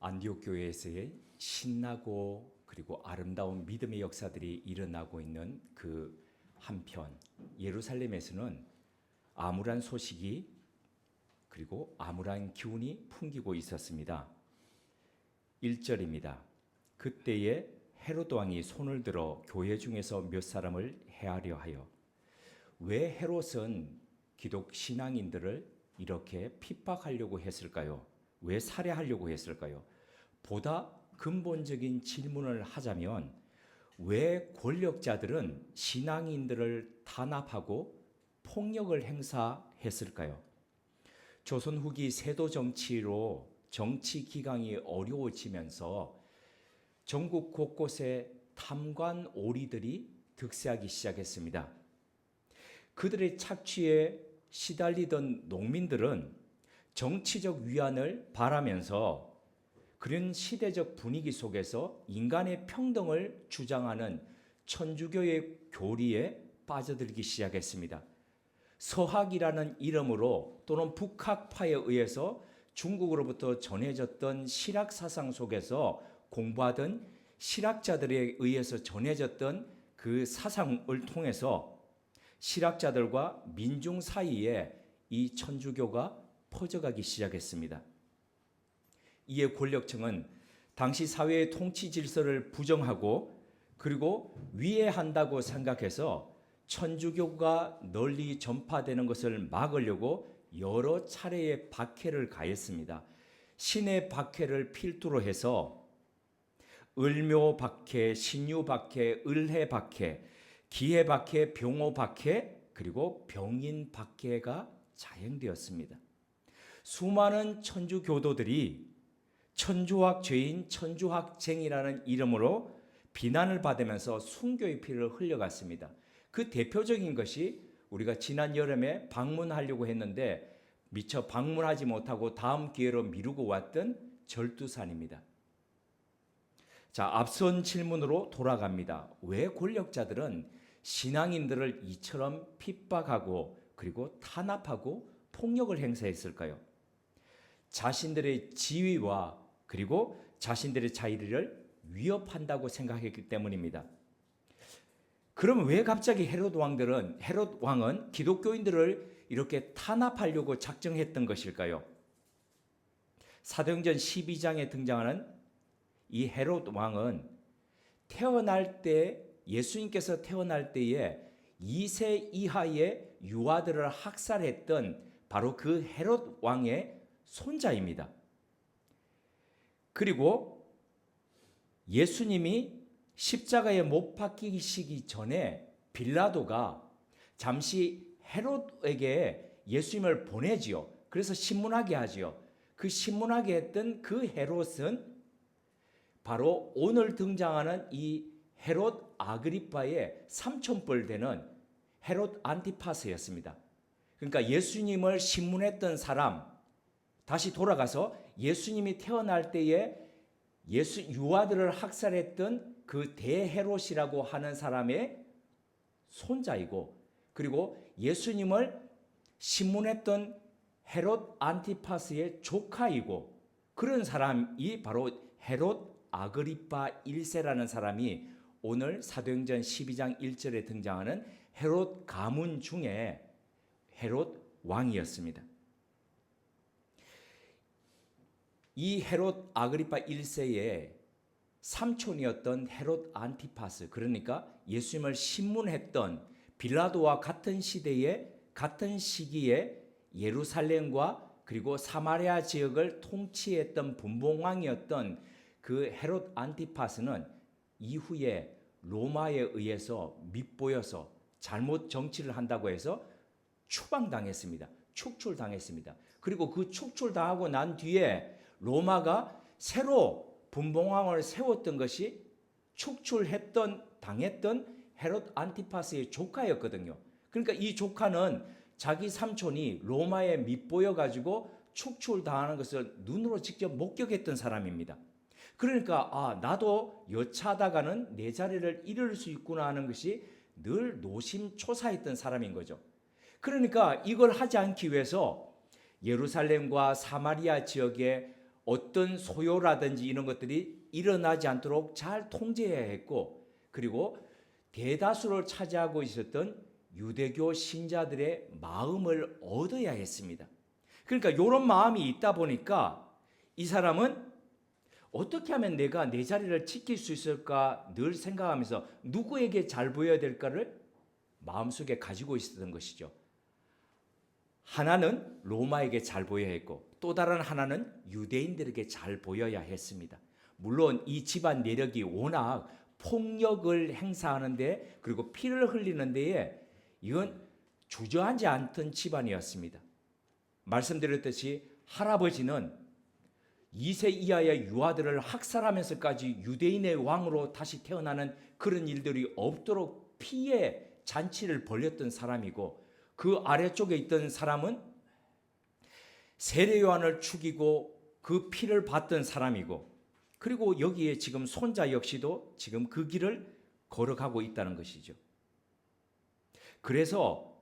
안디옥 교회에서의 신나고 그리고 아름다운 믿음의 역사들이 일어나고 있는 그 한편 예루살렘에서는 암울한 소식이 그리고 암울한 기운이 풍기고 있었습니다. 1절입니다. 그때에 헤롯 왕이 손을 들어 교회 중에서 몇 사람을 해하려 하여. 왜 헤롯은 기독 신앙인들을 이렇게 핍박하려고 했을까요? 왜 살해하려고 했을까요? 보다 근본적인 질문을 하자면 왜 권력자들은 신앙인들을 탄압하고 폭력을 행사했을까요? 조선 후기 세도 정치로 정치 기강이 어려워지면서 전국 곳곳에 탐관 오리들이 득세하기 시작했습니다. 그들의 착취에 시달리던 농민들은 정치적 위안을 바라면서 그런 시대적 분위기 속에서 인간의 평등을 주장하는 천주교의 교리에 빠져들기 시작했습니다. 서학이라는 이름으로 또는 북학파에 의해서 중국으로부터 전해졌던 실학 사상 속에서 공부하던 실학자들에 의해서 전해졌던 그 사상을 통해서 실학자들과 민중 사이에 이 천주교가 퍼져가기 시작했습니다. 이에 권력층은 당시 사회의 통치 질서를 부정하고 그리고 위해한다고 생각해서 천주교가 널리 전파되는 것을 막으려고 여러 차례의 박해를 가했습니다. 신의 박해를 필두로 해서 을묘 박해, 신유 박해, 을해 박해, 기해 박해, 병호 박해, 그리고 병인 박해가 자행되었습니다. 수많은 천주교도들이 천주학 죄인, 천주학쟁이라는 이름으로 비난을 받으면서 순교의 피를 흘려갔습니다. 그 대표적인 것이 우리가 지난 여름에 방문하려고 했는데 미처 방문하지 못하고 다음 기회로 미루고 왔던 절두산입니다. 자, 앞선 질문으로 돌아갑니다. 왜 권력자들은 신앙인들을 이처럼 핍박하고 그리고 탄압하고 폭력을 행사했을까요? 자신들의 지위와 그리고 자신들의 자유를 위협한다고 생각했기 때문입니다. 그럼 왜 갑자기 헤롯 왕은 기독교인들을 이렇게 탄압하려고 작정했던 것일까요? 사도행전 12장에 등장하는 이 헤롯 왕은 예수님께서 태어날 때에 2세 이하의 유아들을 학살했던 바로 그 헤롯 왕의 손자입니다. 그리고 예수님이 십자가에 못 박히시기 전에 빌라도가 잠시 헤롯에게 예수님을 보내지요. 그래서 신문하게 하지요. 그 신문하게 했던 그 헤롯은 바로 오늘 등장하는 이 헤롯 아그리파의 삼촌뻘 되는 헤롯 안티파스였습니다. 그러니까 예수님을 신문했던 사람, 다시 돌아가서 예수님이 태어날 때에 유아들을 학살했던 그 대헤롯이라고 하는 사람의 손자이고, 그리고 예수님을 신문했던 헤롯 안티파스의 조카이고, 그런 사람이 바로 헤롯 아그리파 1세라는 사람이 오늘 사도행전 12장 1절에 등장하는 헤롯 가문 중에 헤롯 왕이었습니다. 이 헤롯 아그리파 1세의 삼촌이었던 헤롯 안티파스, 그러니까 예수님을 신문했던 빌라도와 같은 시대에 같은 시기에 예루살렘과 그리고 사마리아 지역을 통치했던 분봉왕이었던 그 헤롯 안티파스는 이후에 로마에 의해서 밉보여서 잘못 정치를 한다고 해서 추방당했습니다. 축출당했습니다. 그리고 그 축출당하고 난 뒤에 로마가 새로 분봉왕을 세웠던 것이 당했던 헤롯 안티파스의 조카였거든요. 그러니까 이 조카는 자기 삼촌이 로마에 밉보여 가지고 축출당하는 것을 눈으로 직접 목격했던 사람입니다. 그러니까 나도 여차하다가는 내 자리를 잃을 수 있구나 하는 것이 늘 노심초사했던 사람인 거죠. 그러니까 이걸 하지 않기 위해서 예루살렘과 사마리아 지역에 어떤 소요라든지 이런 것들이 일어나지 않도록 잘 통제해야 했고, 그리고 대다수를 차지하고 있었던 유대교 신자들의 마음을 얻어야 했습니다. 그러니까 이런 마음이 있다 보니까 이 사람은 어떻게 하면 내가 내 자리를 지킬 수 있을까 늘 생각하면서 누구에게 잘 보여야 될까를 마음속에 가지고 있었던 것이죠. 하나는 로마에게 잘 보여야 했고 또 다른 하나는 유대인들에게 잘 보여야 했습니다. 물론 이 집안 내력이 워낙 폭력을 행사하는데 그리고 피를 흘리는 데에 이건 주저하지 않던 집안이었습니다. 말씀드렸듯이 할아버지는 2세 이하의 유아들을 학살하면서까지 유대인의 왕으로 다시 태어나는 그런 일들이 없도록 피해 잔치를 벌였던 사람이고, 그 아래쪽에 있던 사람은 세례 요한을 죽이고 그 피를 받던 사람이고, 그리고 여기에 지금 손자 역시도 지금 그 길을 걸어가고 있다는 것이죠. 그래서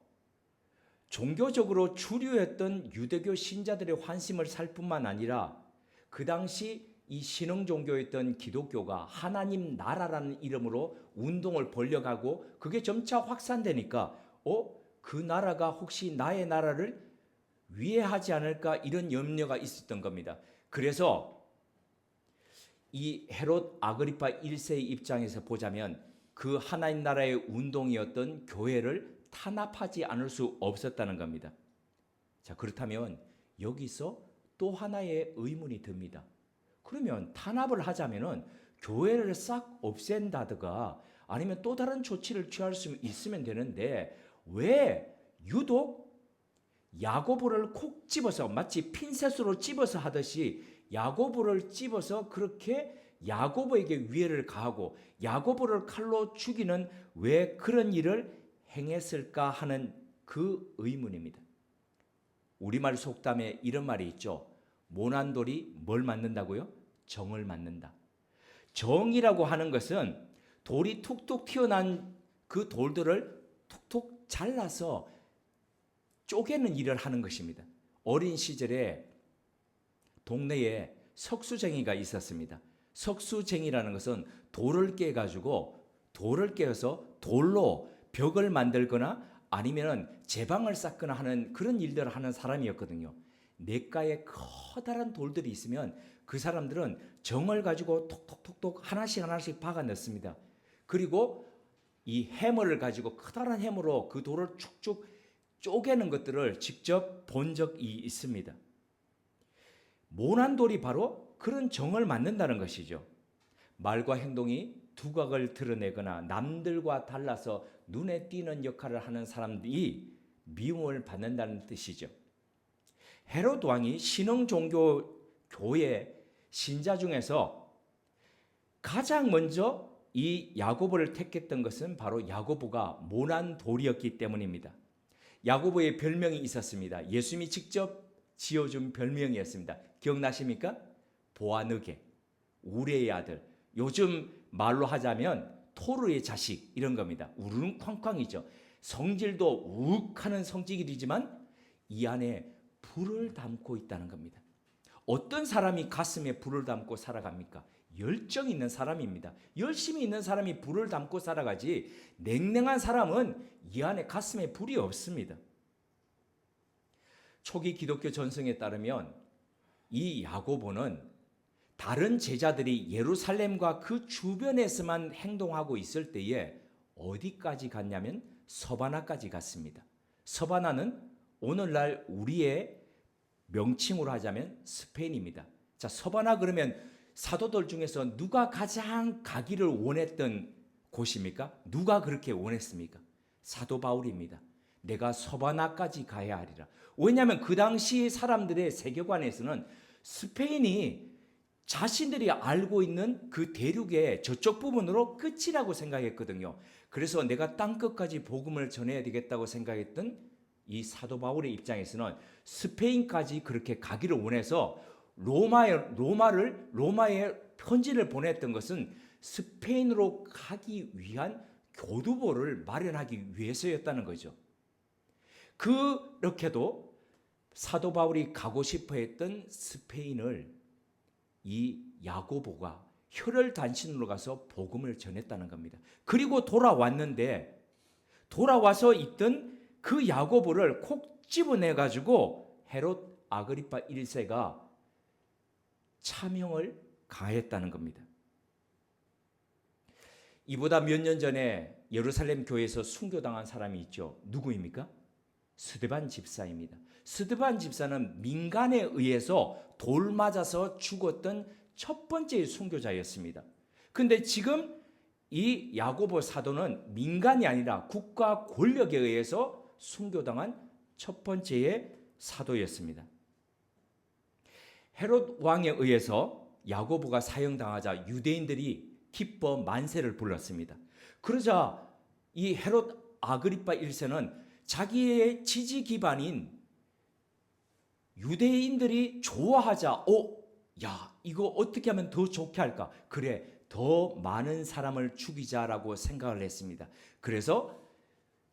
종교적으로 주류였던 유대교 신자들의 환심을 살 뿐만 아니라 그 당시 이 신흥 종교였던 기독교가 하나님 나라라는 이름으로 운동을 벌려가고 그게 점차 확산되니까 그 나라가 혹시 나의 나라를 위해하지 않을까 이런 염려가 있었던 겁니다. 그래서 이 헤롯 아그리파 1세의 입장에서 보자면 그 하나님 나라의 운동이었던 교회를 탄압하지 않을 수 없었다는 겁니다. 자, 그렇다면 여기서 또 하나의 의문이 듭니다. 그러면 탄압을 하자면은 교회를 싹 없앤다든가 아니면 또 다른 조치를 취할 수 있으면 되는데 왜 유독 야고보를 콕 집어서 마치 핀셋으로 집어서 하듯이 야고보를 집어서 그렇게 야고보에게 위해를 가하고 야고보를 칼로 죽이는 왜 그런 일을 행했을까 하는 그 의문입니다. 우리말 속담에 이런 말이 있죠. 모난 돌이 뭘 맞는다고요? 정을 맞는다. 정이라고 하는 것은 돌이 툭툭 튀어난 그 돌들을 툭툭 잘라서 쪼개는 일을 하는 것입니다. 어린 시절에 동네에 석수쟁이가 있었습니다. 석수쟁이라는 것은 돌을 깨가지고 돌을 깨어서 돌로 벽을 만들거나 아니면 제방을 쌓거나 하는 그런 일들을 하는 사람이었거든요. 냇가에 커다란 돌들이 있으면 그 사람들은 정을 가지고 톡톡톡톡 하나씩 박아 넣습니다. 그리고 이 해머를 가지고 커다란 해머로 그 돌을 축축 쪼개는 것들을 직접 본 적이 있습니다. 모난 돌이 바로 그런 정을 만든다는 것이죠. 말과 행동이 두각을 드러내거나 남들과 달라서 눈에 띄는 역할을 하는 사람들이 미움을 받는다는 뜻이죠. 헤롯 왕이 신흥 종교 교회 신자 중에서 가장 먼저 이 야고보를 택했던 것은 바로 야고보가 모난 돌이었기 때문입니다. 야고보의 별명이 있었습니다. 예수님이 직접 지어준 별명이었습니다. 기억나십니까? 보아느게, 우레의 아들. 요즘 말로 하자면 토르의 자식 이런 겁니다. 우르릉쾅쾅이죠. 성질도 욱하는 성질이지만 이 안에 불을 담고 있다는 겁니다. 어떤 사람이 가슴에 불을 담고 살아갑니까? 열정 있는 사람입니다. 열심히 있는 사람이 불을 담고 살아가지 냉랭한 사람은 이 안에 가슴에 불이 없습니다. 초기 기독교 전승에 따르면 이 야고보는 다른 제자들이 예루살렘과 그 주변에서만 행동하고 있을 때에 어디까지 갔냐면 서바나까지 갔습니다. 서바나는 오늘날 우리의 명칭으로 하자면 스페인입니다. 자, 서바나 그러면 사도들 중에서 누가 가장 가기를 원했던 곳입니까? 누가 그렇게 원했습니까? 사도 바울입니다. 내가 서바나까지 가야 하리라. 왜냐하면 그 당시 사람들의 세계관에서는 스페인이 자신들이 알고 있는 그 대륙의 저쪽 부분으로 끝이라고 생각했거든요. 그래서 내가 땅끝까지 복음을 전해야 되겠다고 생각했던 이 사도 바울의 입장에서는 스페인까지 그렇게 가기를 원해서 로마에 편지를 보냈던 것은 스페인으로 가기 위한 교두보를 마련하기 위해서였다는 거죠. 그렇게도 사도 바울이 가고 싶어 했던 스페인을 이 야고보가 혈혈단신으로 가서 복음을 전했다는 겁니다. 그리고 돌아왔는데 돌아와서 있던 그 야고보를 콕 집어내 가지고 헤롯 아그리파 1세가 차명을 가했다는 겁니다. 이보다 몇 년 전에 예루살렘 교회에서 순교당한 사람이 있죠. 누구입니까? 스데반 집사입니다. 스데반 집사는 민간에 의해서 돌 맞아서 죽었던 첫 번째 순교자였습니다. 근데 지금 이 야고보 사도는 민간이 아니라 국가 권력에 의해서 순교당한 첫 번째의 사도였습니다. 헤롯 왕에 의해서 야고보가 사형당하자 유대인들이 기뻐 만세를 불렀습니다. 그러자 이 헤롯 아그리파 1세는 자기의 지지 기반인 유대인들이 좋아하자, 야, 이거 어떻게 하면 더 좋게 할까? 그래, 더 많은 사람을 죽이자라고 생각을 했습니다. 그래서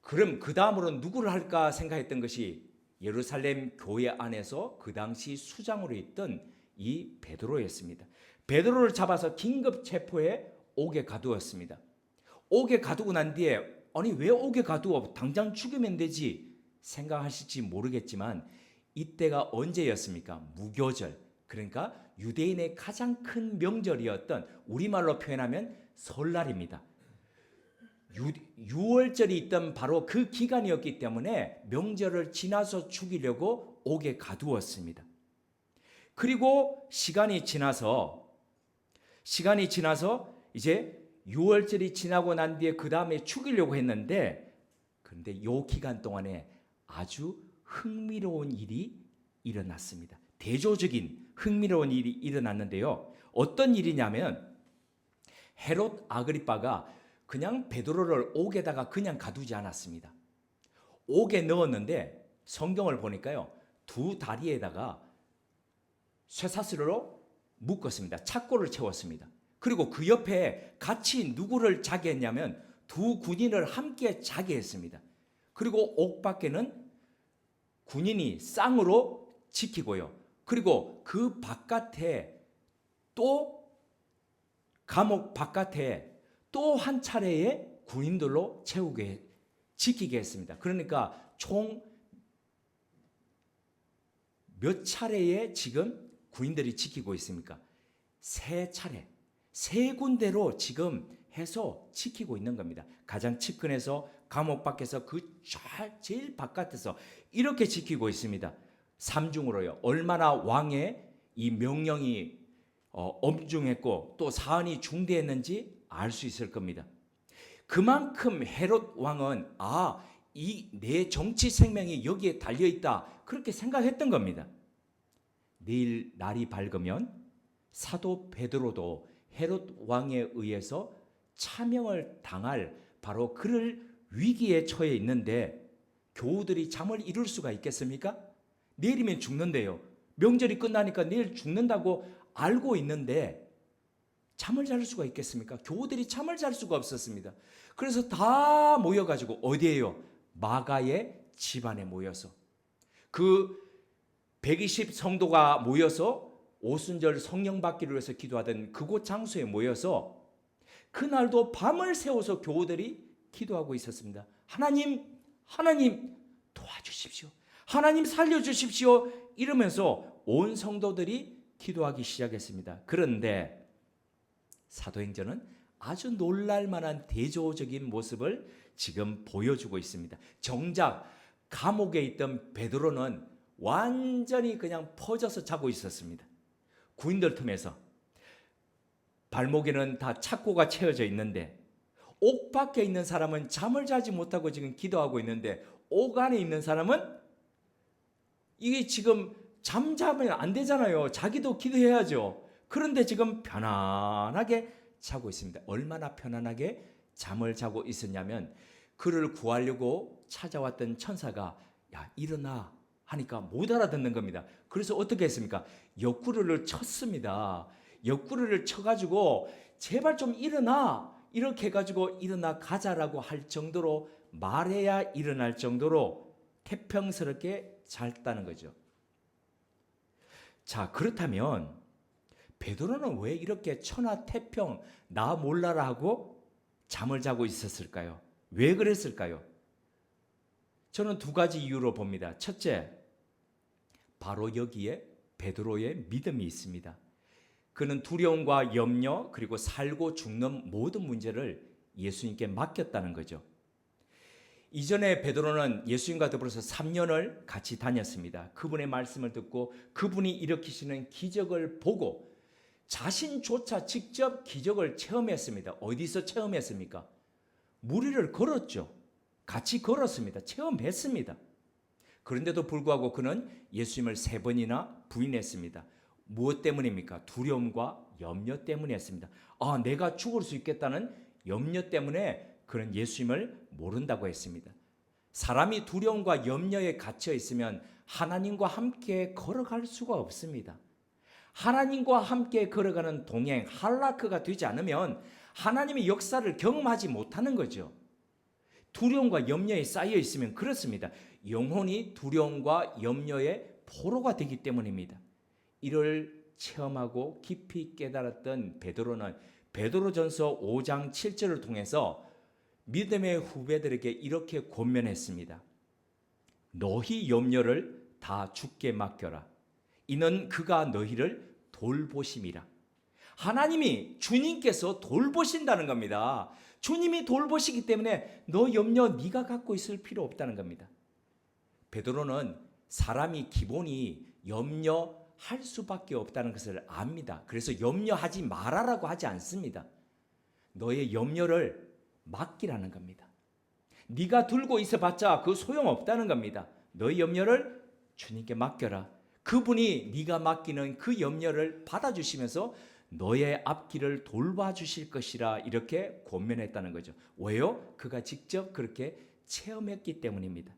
그럼 그 다음으로 누구를 할까 생각했던 것이 예루살렘 교회 안에서 그 당시 수장으로 있던 이 베드로였습니다. 베드로를 잡아서 긴급 체포해 옥에 가두었습니다. 옥에 가두고 난 뒤에 아니 왜 옥에 가두어? 당장 죽이면 되지 생각하실지 모르겠지만 이때가 언제였습니까? 무교절. 그러니까 유대인의 가장 큰 명절이었던 우리말로 표현하면 설날입니다. 유월절이 있던 바로 그 기간이었기 때문에 명절을 지나서 죽이려고 옥에 가두었습니다. 그리고 시간이 지나서 이제 6월절이 지나고 난 뒤에 그 다음에 죽이려고 했는데 그런데 이 기간 동안에 아주 흥미로운 일이 일어났습니다. 대조적인 흥미로운 일이 일어났는데요. 어떤 일이냐면 헤롯 아그리빠가 그냥 베드로를 옥에다가 그냥 가두지 않았습니다. 옥에 넣었는데 성경을 보니까요. 두 다리에다가 쇠사슬로 묶었습니다. 착고를 채웠습니다. 그리고 그 옆에 같이 누구를 자게 했냐면 두 군인을 함께 자게 했습니다. 그리고 옥 밖에는 군인이 쌍으로 지키고요. 그리고 그 바깥에 또 감옥 바깥에 또 한 차례의 군인들로 지키게 했습니다. 그러니까 총 몇 차례의 지금 군인들이 지키고 있습니까? 세 차례, 세 군데로 지금 해서 지키고 있는 겁니다. 가장 측근에서 감옥 밖에서 제일 바깥에서 이렇게 지키고 있습니다. 삼중으로요. 얼마나 왕의 이 명령이 엄중했고 또 사안이 중대했는지 알 수 있을 겁니다. 그만큼 헤롯 왕은 이 내 정치 생명이 여기에 달려 있다 그렇게 생각했던 겁니다. 내일 날이 밝으면 사도 베드로도 헤롯 왕에 의해서 차명을 당할 바로 그럴 위기에 처해 있는데 교우들이 잠을 이룰 수가 있겠습니까? 내일이면 죽는데요. 명절이 끝나니까 내일 죽는다고 알고 있는데 잠을 잘 수가 있겠습니까? 교우들이 잠을 잘 수가 없었습니다. 그래서 다 모여가지고 어디에요? 마가의 집안에 모여서 그 120 성도가 모여서 오순절 성령 받기를 위해서 기도하던 그곳 장소에 모여서 그날도 밤을 새워서 교우들이 기도하고 있었습니다. 하나님 도와주십시오. 하나님 살려주십시오. 이러면서 온 성도들이 기도하기 시작했습니다. 그런데 사도행전은 아주 놀랄만한 대조적인 모습을 지금 보여주고 있습니다. 정작 감옥에 있던 베드로는 완전히 그냥 퍼져서 자고 있었습니다. 구인들 틈에서 발목에는 다 착고가 채워져 있는데 옥 밖에 있는 사람은 잠을 자지 못하고 지금 기도하고 있는데 옥 안에 있는 사람은 이게 지금 잠자면 안 되잖아요. 자기도 기도해야죠. 그런데 지금 편안하게 자고 있습니다. 얼마나 편안하게 잠을 자고 있었냐면 그를 구하려고 찾아왔던 천사가 야 일어나 하니까 못 알아듣는 겁니다. 그래서 어떻게 했습니까? 옆구리를 쳤습니다. 옆구리를 쳐가지고 제발 좀 일어나 이렇게 해가지고 일어나 가자라고 할 정도로 말해야 일어날 정도로 태평스럽게 잤다는 거죠. 자 그렇다면 베드로는 왜 이렇게 천하태평 나 몰라라 하고 잠을 자고 있었을까요? 왜 그랬을까요? 저는 두 가지 이유로 봅니다. 첫째, 바로 여기에 베드로의 믿음이 있습니다. 그는 두려움과 염려 그리고 살고 죽는 모든 문제를 예수님께 맡겼다는 거죠. 이전에 베드로는 예수님과 더불어서 3년을 같이 다녔습니다. 그분의 말씀을 듣고 그분이 일으키시는 기적을 보고 자신조차 직접 기적을 체험했습니다. 어디서 체험했습니까? 물 위를 걸었죠. 같이 걸었습니다. 체험했습니다. 그런데도 불구하고 그는 예수님을 3번이나 부인했습니다. 무엇 때문입니까? 두려움과 염려 때문이었습니다. 내가 죽을 수 있겠다는 염려 때문에 그는 예수님을 모른다고 했습니다. 사람이 두려움과 염려에 갇혀 있으면 하나님과 함께 걸어갈 수가 없습니다. 하나님과 함께 걸어가는 동행, 할라크가 되지 않으면 하나님의 역사를 경험하지 못하는 거죠. 두려움과 염려에 쌓여 있으면 그렇습니다. 영혼이 두려움과 염려의 포로가 되기 때문입니다. 이를 체험하고 깊이 깨달았던 베드로는 베드로전서 5장 7절을 통해서 믿음의 후배들에게 이렇게 권면했습니다. 너희 염려를 다 주께 맡겨라. 이는 그가 너희를 돌보심이라. 하나님이 주님께서 돌보신다는 겁니다. 주님이 돌보시기 때문에 너 염려 네가 갖고 있을 필요 없다는 겁니다. 베드로는 사람이 기본이 염려할 수밖에 없다는 것을 압니다. 그래서 염려하지 말아라고 하지 않습니다. 너의 염려를 맡기라는 겁니다. 네가 들고 있어봤자 그 소용없다는 겁니다. 너의 염려를 주님께 맡겨라. 그분이 네가 맡기는 그 염려를 받아주시면서 너의 앞길을 돌봐주실 것이라 이렇게 권면했다는 거죠. 왜요? 그가 직접 그렇게 체험했기 때문입니다.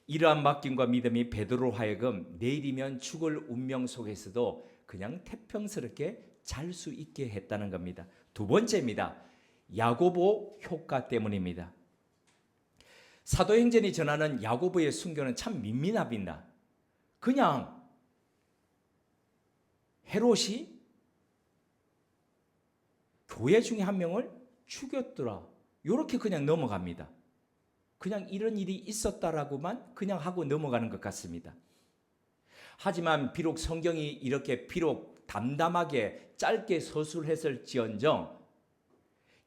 이러한 맡김과 믿음이 베드로 하여금 내일이면 죽을 운명 속에서도 그냥 태평스럽게 잘 수 있게 했다는 겁니다. 두 번째입니다. 야고보 효과 때문입니다. 사도행전이 전하는 야고보의 순교는 참 민민합니다. 그냥 헤롯이 교회 중에 한 명을 죽였더라. 이렇게 그냥 넘어갑니다. 그냥 이런 일이 있었다라고만 그냥 하고 넘어가는 것 같습니다. 하지만 비록 성경이 이렇게 비록 담담하게 짧게 서술했을지언정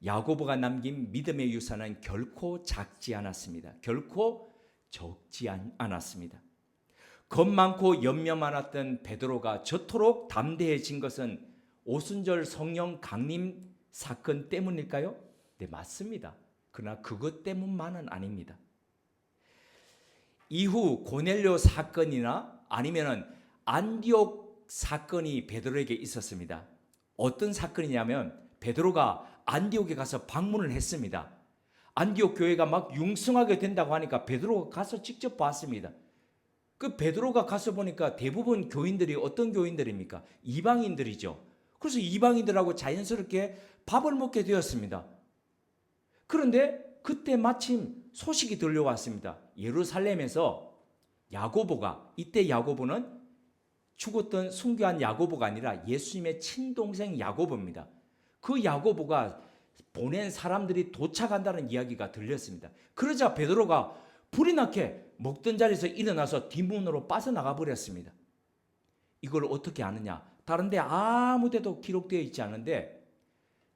야고보가 남긴 믿음의 유산은 결코 작지 않았습니다. 결코 적지 않았습니다. 겁 많고 염려 많았던 베드로가 저토록 담대해진 것은 오순절 성령 강림 사건 때문일까요? 네, 맞습니다. 그러나 그것 때문만은 아닙니다. 이후 고넬료 사건이나 아니면은 안디옥 사건이 베드로에게 있었습니다. 어떤 사건이냐면 베드로가 안디옥에 가서 방문을 했습니다. 안디옥 교회가 막 융성하게 된다고 하니까 베드로가 가서 직접 봤습니다. 그 베드로가 가서 보니까 대부분 교인들이 어떤 교인들입니까? 이방인들이죠. 그래서 이방인들하고 자연스럽게 밥을 먹게 되었습니다. 그런데 그때 마침 소식이 들려왔습니다. 예루살렘에서 야고보가, 이때 야고보는 죽었던 순교한 야고보가 아니라 예수님의 친동생 야고보입니다. 그 야고보가 보낸 사람들이 도착한다는 이야기가 들렸습니다. 그러자 베드로가 불이 나게 먹던 자리에서 일어나서 뒷문으로 빠져나가 버렸습니다. 이걸 어떻게 아느냐? 다른 데 아무 데도 기록되어 있지 않은데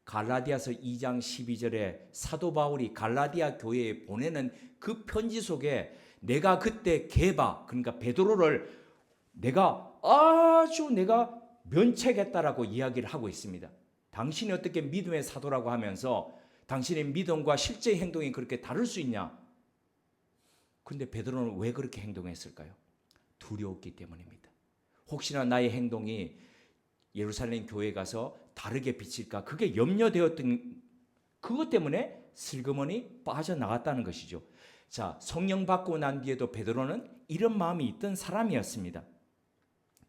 갈라디아서 2장 12절에 사도 바울이 갈라디아 교회에 보내는 그 편지 속에 내가 그때 게바, 그러니까 베드로를 내가 면책했다라고 이야기를 하고 있습니다. 당신이 어떻게 믿음의 사도라고 하면서 당신의 믿음과 실제 행동이 그렇게 다를 수 있냐? 그런데 베드로는 왜 그렇게 행동했을까요? 두려웠기 때문입니다. 혹시나 나의 행동이 예루살렘 교회에 가서 다르게 비칠까? 그게 염려되었던 그것 때문에 슬그머니 빠져나갔다는 것이죠. 자, 성령 받고 난 뒤에도 베드로는 이런 마음이 있던 사람이었습니다.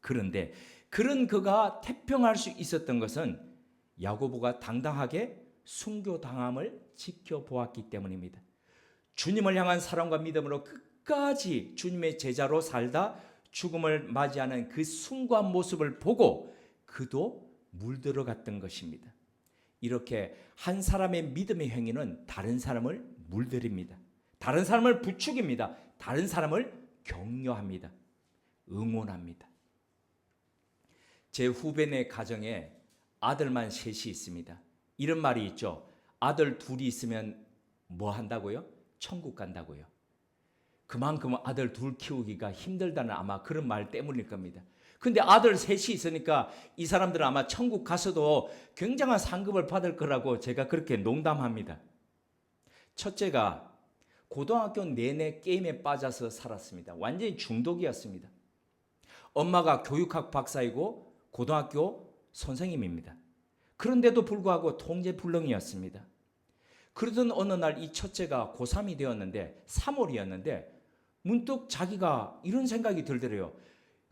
그런데 그런 그가 태평할 수 있었던 것은 야고보가 당당하게 순교당함을 지켜보았기 때문입니다. 주님을 향한 사랑과 믿음으로 끝까지 주님의 제자로 살다 죽음을 맞이하는 그 숭고한 모습을 보고 그도 물들어갔던 것입니다. 이렇게 한 사람의 믿음의 행위는 다른 사람을 물들입니다. 다른 사람을 부추깁니다. 다른 사람을 격려합니다. 응원합니다. 제 후배네 가정에 아들만 셋이 있습니다. 이런 말이 있죠. 아들 둘이 있으면 뭐 한다고요? 천국 간다고요. 그만큼 아들 둘 키우기가 힘들다는 아마 그런 말 때문일 겁니다. 근데 아들 셋이 있으니까 이 사람들은 아마 천국 가서도 굉장한 상급을 받을 거라고 제가 그렇게 농담합니다. 첫째가 고등학교 내내 게임에 빠져서 살았습니다. 완전히 중독이었습니다. 엄마가 교육학 박사이고 고등학교 선생님입니다. 그런데도 불구하고 통제불능이었습니다. 그러던 어느 날 이 첫째가 고3이 되었는데 3월이었는데 문득 자기가 이런 생각이 들더래요.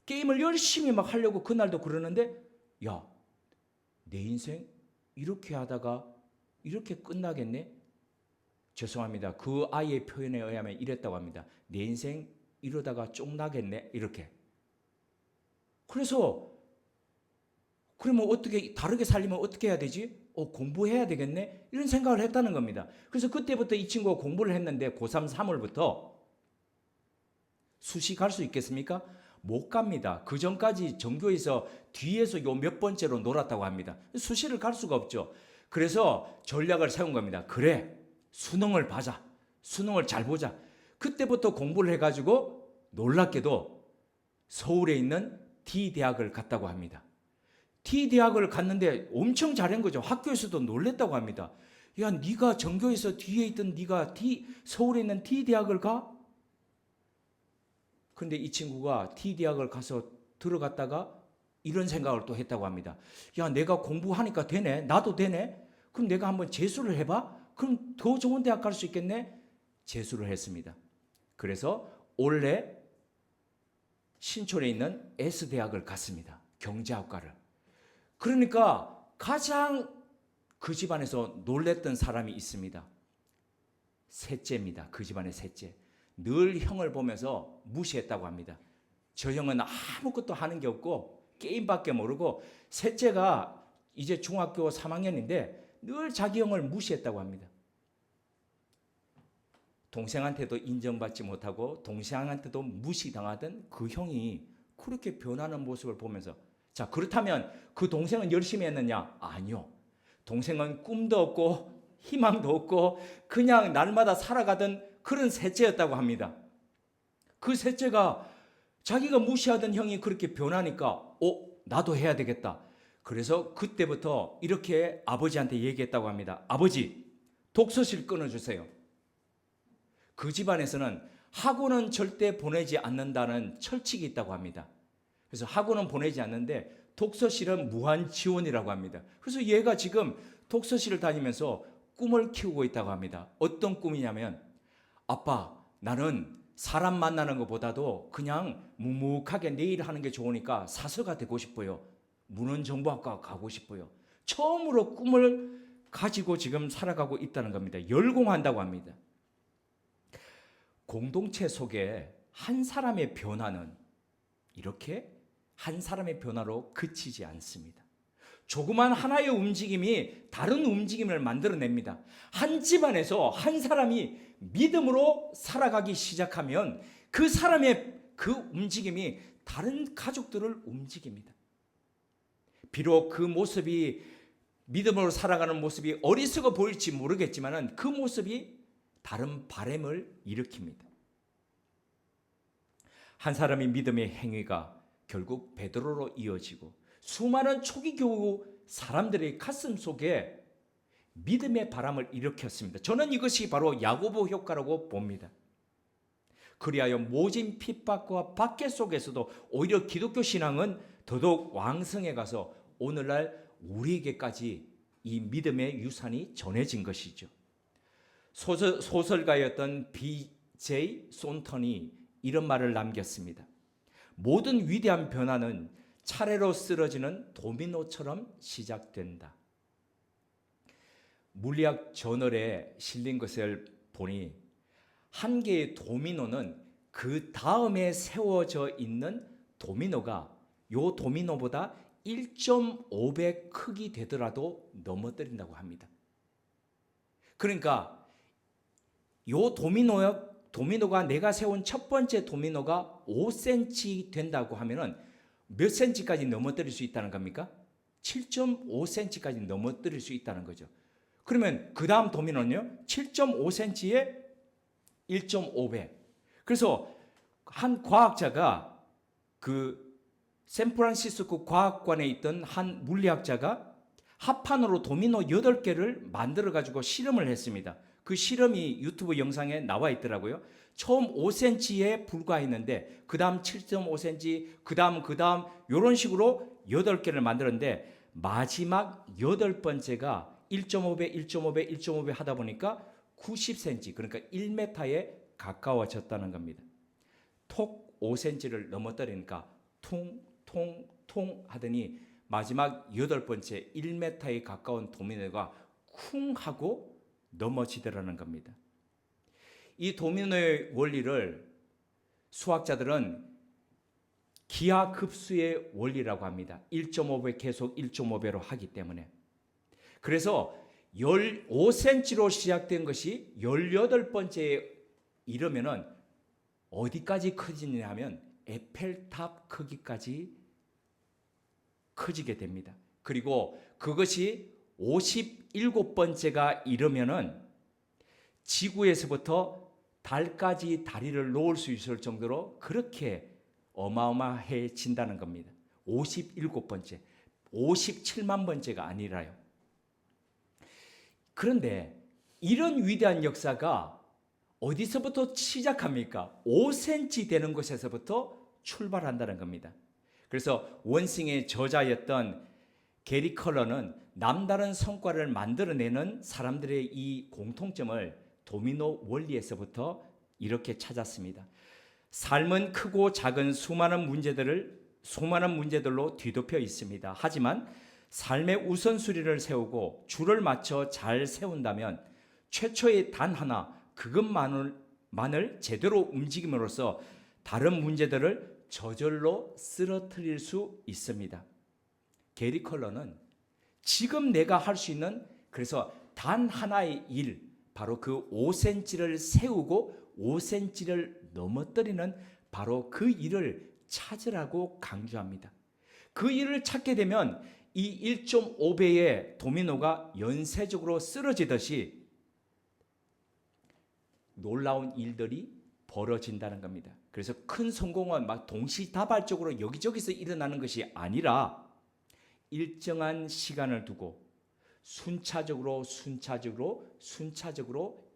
게임을 열심히 막 하려고 그날도 그러는데 야, 내 인생 이렇게 하다가 이렇게 끝나겠네? 죄송합니다. 그 아이의 표현에 의하면 이랬다고 합니다. 내 인생 이러다가 쪽나겠네? 이렇게. 그래서 그러면 어떻게 다르게 살려면 어떻게 해야 되지? 공부해야 되겠네? 이런 생각을 했다는 겁니다. 그래서 그때부터 이 친구가 공부를 했는데 고3 3월부터 수시 갈 수 있겠습니까? 못 갑니다. 그 전까지 전교에서 뒤에서 요 몇 번째로 놀았다고 합니다. 수시를 갈 수가 없죠. 그래서 전략을 세운 겁니다. 그래, 수능을 봐자. 수능을 잘 보자. 그때부터 공부를 해가지고 놀랍게도 서울에 있는 D대학을 갔다고 합니다. D대학을 갔는데 엄청 잘한 거죠. 학교에서도 놀랬다고 합니다. 야, 네가 전교에서 뒤에 있던 네가 서울에 있는 D대학을 가? 근데 이 친구가 D대학을 가서 들어갔다가 이런 생각을 또 했다고 합니다. 야, 내가 공부하니까 되네. 나도 되네. 그럼 내가 한번 재수를 해봐. 그럼 더 좋은 대학 갈 수 있겠네. 재수를 했습니다. 그래서 올해 신촌에 있는 S대학을 갔습니다. 경제학과를. 그러니까 가장 그 집안에서 놀랬던 사람이 있습니다. 셋째입니다. 그 집안의 셋째. 늘 형을 보면서 무시했다고 합니다. 저 형은 아무것도 하는 게 없고 게임밖에 모르고 셋째가 이제 중학교 3학년인데 늘 자기 형을 무시했다고 합니다. 동생한테도 인정받지 못하고 동생한테도 무시당하던 그 형이 그렇게 변하는 모습을 보면서 자, 그렇다면 그 동생은 열심히 했느냐? 아니요. 동생은 꿈도 없고 희망도 없고 그냥 날마다 살아가던 그런 셋째였다고 합니다. 그 셋째가 자기가 무시하던 형이 그렇게 변하니까 나도 해야 되겠다. 그래서 그때부터 이렇게 아버지한테 얘기했다고 합니다. 아버지, 독서실 끊어주세요. 그 집안에서는 학원은 절대 보내지 않는다는 철칙이 있다고 합니다. 그래서 학원은 보내지 않는데 독서실은 무한 지원이라고 합니다. 그래서 얘가 지금 독서실을 다니면서 꿈을 키우고 있다고 합니다. 어떤 꿈이냐면 아빠, 나는 사람 만나는 것보다도 그냥 묵묵하게 내일 하는 게 좋으니까 사서가 되고 싶어요. 문헌정보학과 가고 싶어요. 처음으로 꿈을 가지고 지금 살아가고 있다는 겁니다. 열공한다고 합니다. 공동체 속에 한 사람의 변화는 이렇게 한 사람의 변화로 그치지 않습니다. 조그만 하나의 움직임이 다른 움직임을 만들어냅니다. 한 집안에서 한 사람이 믿음으로 살아가기 시작하면 그 사람의 그 움직임이 다른 가족들을 움직입니다. 비록 그 모습이 믿음으로 살아가는 모습이 어리석어 보일지 모르겠지만 그 모습이 다른 바람을 일으킵니다. 한 사람의 믿음의 행위가 결국 베드로로 이어지고 수많은 초기 교우 사람들의 가슴 속에 믿음의 바람을 일으켰습니다. 저는 이것이 바로 야고보 효과라고 봅니다. 그리하여 모진 핍박과 박해 속에서도 오히려 기독교 신앙은 더더욱 왕성해 가서 오늘날 우리에게까지 이 믿음의 유산이 전해진 것이죠. 소설가였던 B.J. 손턴이 이런 말을 남겼습니다. 모든 위대한 변화는 차례로 쓰러지는 도미노처럼 시작된다. 물리학 저널에 실린 것을 보니 한 개의 도미노는 그 다음에 세워져 있는 도미노가 요 도미노보다 1.5배 크기 되더라도 넘어뜨린다고 합니다. 그러니까 요 도미노가 내가 세운 첫 번째 도미노가 5cm 된다고 하면은 몇 cm까지 넘어뜨릴 수 있다는 겁니까? 7.5cm까지 넘어뜨릴 수 있다는 거죠. 그러면 그 다음 도미노는요, 7.5cm에 1.5배. 그래서 한 과학자가 그 샌프란시스코 과학관에 있던 한 물리학자가 합판으로 도미노 8개를 만들어 가지고 실험을 했습니다. 그 실험이 유튜브 영상에 나와 있더라고요. 처음 5cm에 불과했는데 그 다음 7.5cm, 그 다음 이런 식으로 8개를 만들었는데 마지막 8번째가 1.5배, 1.5배, 1.5배 하다 보니까 90cm, 그러니까 1m에 가까워졌다는 겁니다. 톡 5cm를 넘어뜨리니까 퉁퉁퉁 하더니 마지막 8번째 1m에 가까운 도미노가 쿵 하고 넘어지더라는 겁니다. 이 도미노의 원리를 수학자들은 기하급수의 원리라고 합니다. 1.5배 계속 1.5배로 하기 때문에. 그래서 15cm로 시작된 것이 18번째에 이르면은 어디까지 커지냐 하면 에펠탑 크기까지 커지게 됩니다. 그리고 그것이 57번째가 이르면은 지구에서부터 달까지 다리를 놓을 수 있을 정도로 그렇게 어마어마해진다는 겁니다. 57번째, 57만 번째가 아니라요. 그런데 이런 위대한 역사가 어디서부터 시작합니까? 5cm 되는 곳에서부터 출발한다는 겁니다. 그래서 원싱의 저자였던 게리 컬러는 남다른 성과를 만들어내는 사람들의 이 공통점을 도미노 원리에서부터 이렇게 찾았습니다. 삶은 크고 작은 수많은 문제들로 뒤덮여 있습니다. 하지만 삶의 우선순위를 세우고 줄을 맞춰 잘 세운다면 최초의 단 하나 그것만을 제대로 움직임으로써 다른 문제들을 저절로 쓰러뜨릴 수 있습니다. 게리 컬러는 지금 내가 할 수 있는, 그래서 단 하나의 일, 바로 그 5cm를 세우고 5cm를 넘어뜨리는 바로 그 일을 찾으라고 강조합니다. 그 일을 찾게 되면 이 1.5배의 도미노가 연쇄적으로 쓰러지듯이 놀라운 일들이 벌어진다는 겁니다. 그래서 큰 성공은 막 동시다발적으로 여기저기서 일어나는 것이 아니라 일정한 시간을 두고 순차적으로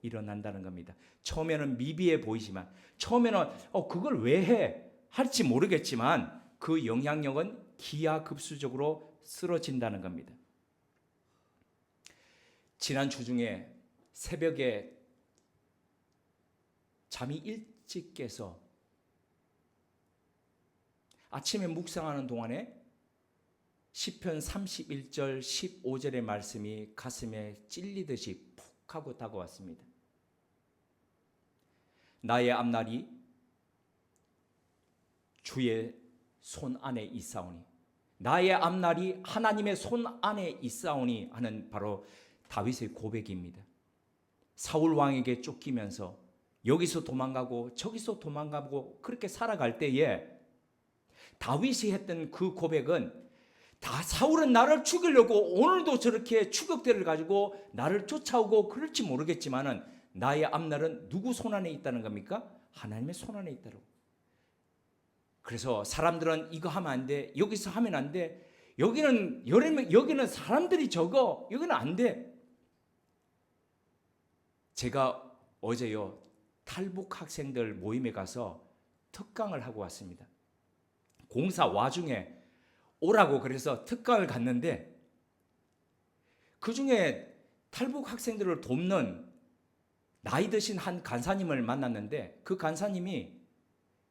일어난다는 겁니다. 처음에는 미비해 보이지만, 처음에는 그걸 왜 해? 할지 모르겠지만 그 영향력은 기하급수적으로 쓰러진다는 겁니다. 지난 주 중에 새벽에 잠이 일찍 깨서 아침에 묵상하는 동안에 시편 31절 15절의 말씀이 가슴에 찔리듯이 푹 하고 다가왔습니다. 나의 앞날이 주의 손 안에 있사오니, 나의 앞날이 하나님의 손 안에 있사오니 하는 바로 다윗의 고백입니다. 사울 왕에게 쫓기면서 여기서 도망가고 저기서 도망가고 그렇게 살아갈 때에 다윗이 했던 그 고백은, 다 사울은 나를 죽이려고 오늘도 저렇게 추격대를 가지고 나를 쫓아오고 그럴지 모르겠지만은 나의 앞날은 누구 손 안에 있다는 겁니까? 하나님의 손 안에 있다고. 그래서 사람들은 이거 하면 안 돼, 여기서 하면 안 돼, 여기는 사람들이 적어, 여기는 안 돼. 제가 어제요 탈북 학생들 모임에 가서 특강을 하고 왔습니다. 공사 와중에 오라고 그래서 특강을 갔는데, 그 중에 탈북 학생들을 돕는 나이 드신 한 간사님을 만났는데, 그 간사님이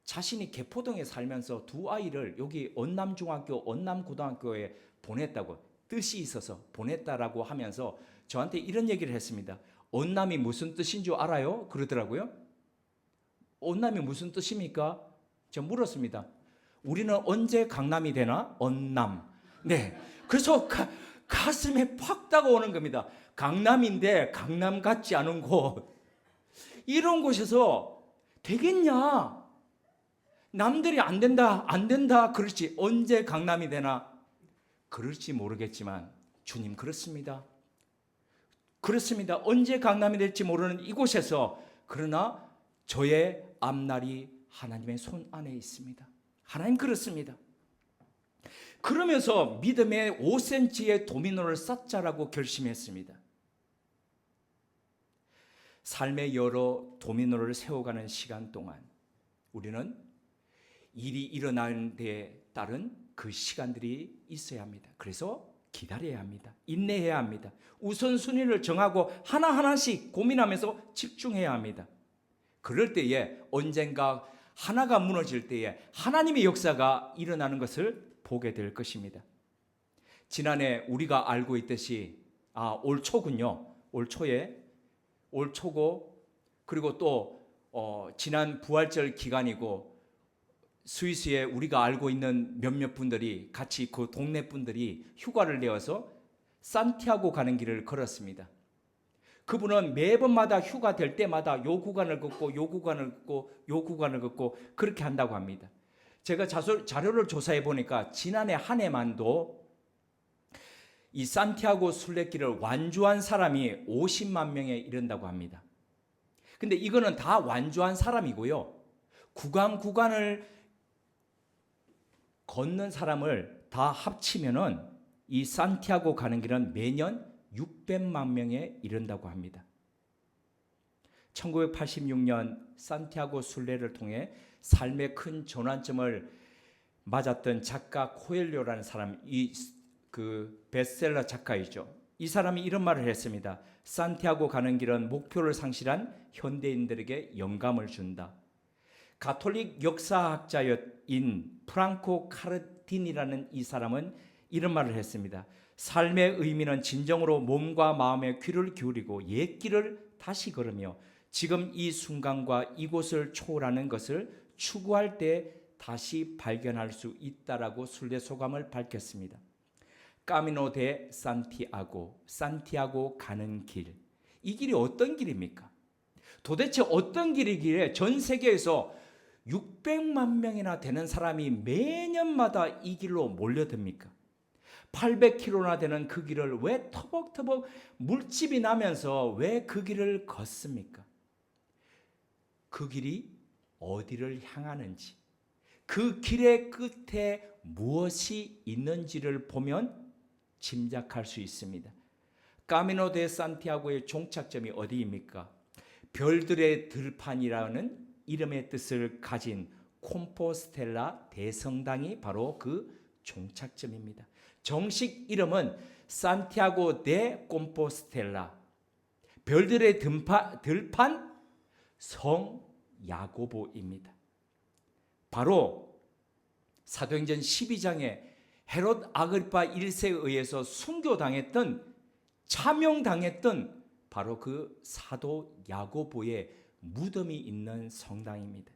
자신이 개포동에 살면서 두 아이를 여기 언남중학교, 언남고등학교에 보냈다고, 뜻이 있어서 보냈다라고 하면서 저한테 이런 얘기를 했습니다. 언남이 무슨 뜻인 줄 알아요? 그러더라고요. 언남이 무슨 뜻입니까? 제가 물었습니다. 우리는 언제 강남이 되나? 언남. 네. 그래서 가슴에 팍 다가오는 겁니다. 강남인데 강남 같지 않은 곳. 이런 곳에서 되겠냐? 남들이 안 된다, 안 된다. 그렇지. 언제 강남이 되나? 그럴지 모르겠지만 주님 그렇습니다. 그렇습니다. 언제 강남이 될지 모르는 이곳에서 그러나 저의 앞날이 하나님의 손 안에 있습니다. 하나님 그렇습니다. 그러면서 믿음의 5cm의 도미노를 쌓자라고 결심했습니다. 삶의 여러 도미노를 세워가는 시간 동안 우리는 일이 일어나는 데에 따른 그 시간들이 있어야 합니다. 그래서 기다려야 합니다. 인내해야 합니다. 우선순위를 정하고 하나하나씩 고민하면서 집중해야 합니다. 그럴 때에 언젠가 하나가 무너질 때에 하나님의 역사가 일어나는 것을 보게 될 것입니다. 지난해 우리가 알고 있듯이 올 초군요. 올 초고 그리고 또 지난 부활절 기간이고 스위스에 우리가 알고 있는 몇몇 분들이 같이 그 동네 분들이 휴가를 내어서 산티아고 가는 길을 걸었습니다. 그분은 매번마다 휴가 될 때마다 요 구간을 걷고 요 구간을 걷고 요 구간을 걷고 그렇게 한다고 합니다. 제가 자료를 조사해 보니까 지난해 한 해만도 이 산티아고 순례길을 완주한 사람이 50만 명에 이른다고 합니다. 근데 이거는 다 완주한 사람이고요. 구간을 걷는 사람을 다 합치면은 이 산티아고 가는 길은 매년 600만 명에 이른다고 합니다. 1986년 산티아고 순례를 통해 삶의 큰 전환점을 맞았던 작가 코엘료라는 사람, 그 베스트셀러 작가이죠. 이 사람이 이런 말을 했습니다. 산티아고 가는 길은 목표를 상실한 현대인들에게 영감을 준다. 가톨릭 역사학자인 프랑코 카르틴이라는 이 사람은 이런 말을 했습니다. 삶의 의미는 진정으로 몸과 마음에 귀를 기울이고 옛길을 다시 걸으며 지금 이 순간과 이곳을 초월하는 것을 추구할 때 다시 발견할 수 있다라고 순례 소감을 밝혔습니다. 까미노 데 산티아고 가는 길. 이 길이 어떤 길입니까? 도대체 어떤 길이기에 전 세계에서 600만 명이나 되는 사람이 매년마다 이 길로 몰려듭니까? 800km나 되는 그 길을 왜 터벅터벅 물집이 나면서 왜 그 길을 걷습니까? 그 길이 어디를 향하는지, 그 길의 끝에 무엇이 있는지를 보면 짐작할 수 있습니다. 까미노 데 산티아고의 종착점이 어디입니까? 별들의 들판이라는 이름의 뜻을 가진 콤포스텔라 대성당이 바로 그 종착점입니다. 정식 이름은 산티아고 데 콤포스텔라, 별들의 들판 성 야고보입니다. 바로 사도행전 12장에 헤롯 아그리파 1세에 의해서 순교당했던, 차명당했던 바로 그 사도 야고보의 무덤이 있는 성당입니다.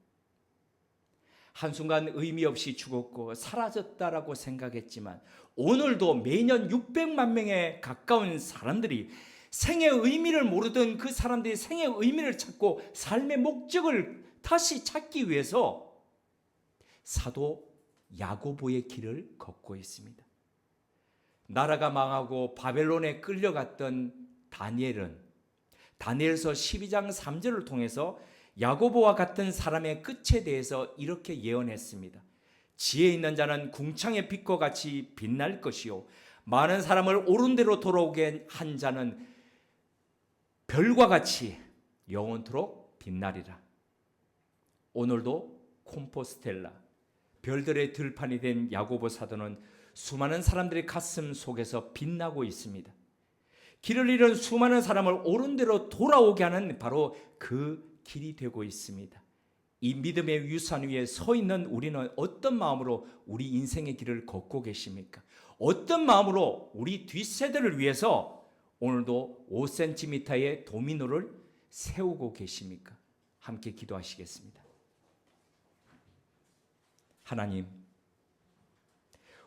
한순간 의미 없이 죽었고 사라졌다라고 생각했지만 오늘도 매년 600만 명에 가까운 사람들이 생의 의미를 모르던 그 사람들이 생의 의미를 찾고 삶의 목적을 다시 찾기 위해서 사도 야고보의 길을 걷고 있습니다. 나라가 망하고 바벨론에 끌려갔던 다니엘서 12장 3절을 통해서 야고보와 같은 사람의 끝에 대해서 이렇게 예언했습니다. 지혜 있는 자는 궁창의 빛과 같이 빛날 것이요 많은 사람을 옳은 대로 돌아오게 한 자는 별과 같이 영원토록 빛나리라. 오늘도 콤포스텔라, 별들의 들판이 된 야고보 사도는 수많은 사람들의 가슴 속에서 빛나고 있습니다. 길을 잃은 수많은 사람을 옳은 대로 돌아오게 하는 바로 그 길이 되고 있습니다. 이 믿음의 유산 위에 서 있는 우리는 어떤 마음으로 우리 인생의 길을 걷고 계십니까? 어떤 마음으로 우리 뒷세대를 위해서 오늘도 5cm의 도미노를 세우고 계십니까? 함께 기도하시겠습니다. 하나님,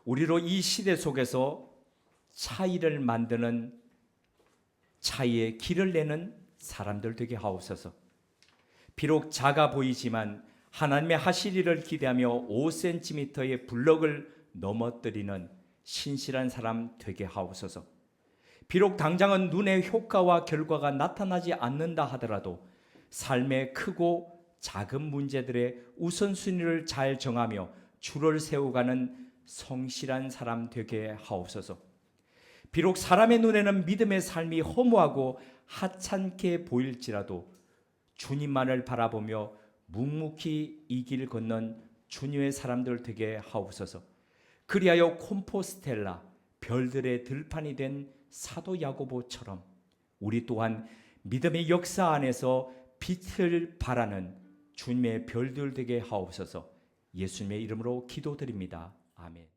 우리로 이 시대 속에서 차이를 만드는 차이의 길을 내는 사람들 되게 하옵소서. 비록 작아 보이지만 하나님의 하실 일을 기대하며 5cm의 블럭을 넘어뜨리는 신실한 사람 되게 하옵소서. 비록 당장은 눈에 효과와 결과가 나타나지 않는다 하더라도 삶의 크고 작은 문제들의 우선순위를 잘 정하며 줄을 세워가는 성실한 사람 되게 하옵소서. 비록 사람의 눈에는 믿음의 삶이 허무하고 하찮게 보일지라도 주님만을 바라보며 묵묵히 이 길 걷는 주님의 사람들 되게 하옵소서. 그리하여 콤포스텔라 별들의 들판이 된 사도 야고보처럼 우리 또한 믿음의 역사 안에서 빛을 발하는 주님의 별들 되게 하옵소서. 예수님의 이름으로 기도드립니다. 아멘.